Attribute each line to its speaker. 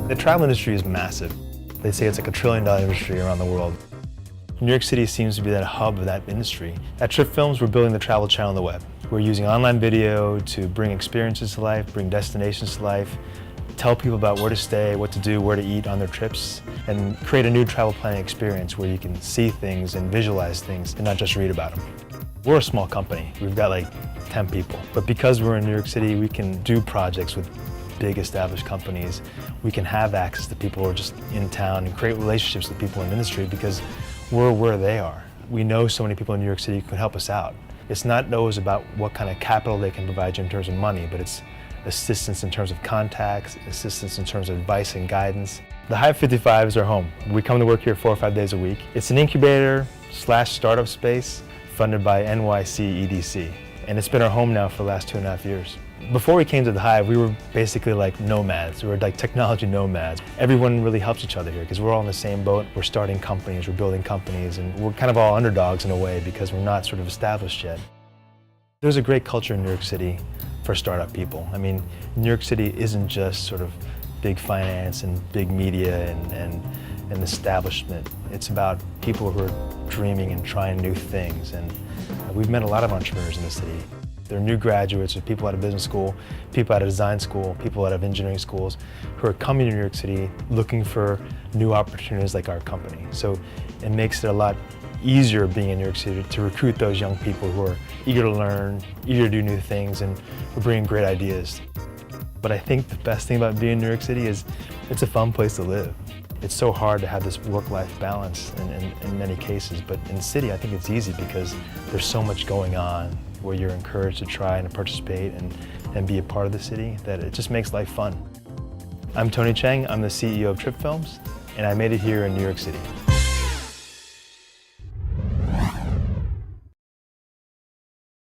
Speaker 1: The travel industry is massive. They say it's like $1 trillion industry around the world. New York City seems to be that hub of that industry. At Tripfilms, we're building the travel channel on the web. We're using online video to bring experiences to life, bring destinations to life, tell people about where to stay, what to do, where to eat on their trips, and create a new travel planning experience where you can see things and visualize things and not just read about them. We're a small company. We've got like 10 people. But because we're in New York City, we can do projects with big established companies. We can have access to people who are just in town and create relationships with people in the industry because we're where they are. We know so many people in New York City who can help us out. It's not always about what kind of capital they can provide you in terms of money, but it's assistance in terms of contacts, assistance in terms of advice and guidance. The Hive 55 is our home. We come to work here 4 or 5 days a week. It's an incubator / startup space funded by NYC EDC. And it's been our home now for the last 2.5 years. Before we came to the Hive, we were basically like nomads. We were like technology nomads. Everyone really helps each other here because we're all in the same boat. We're starting companies, we're building companies, and we're kind of all underdogs in a way because we're not sort of established yet. There's a great culture in New York City for startup people. I mean, New York City isn't just sort of big finance and big media and establishment. It's about people who are dreaming and trying new things. And we've met a lot of entrepreneurs in the city. They're new graduates, or people out of business school, people out of design school, people out of engineering schools who are coming to New York City looking for new opportunities like our company. So it makes it a lot easier being in New York City to recruit those young people who are eager to learn, eager to do new things, and who bring great ideas. But I think the best thing about being in New York City is it's a fun place to live. It's so hard to have this work-life balance in many cases, but in the city I think it's easy because there's so much going on where you're encouraged to try and participate and be a part of the city that it just makes life fun. I'm Tony Cheng, I'm the CEO of Tripfilms, and I made it here in New York City.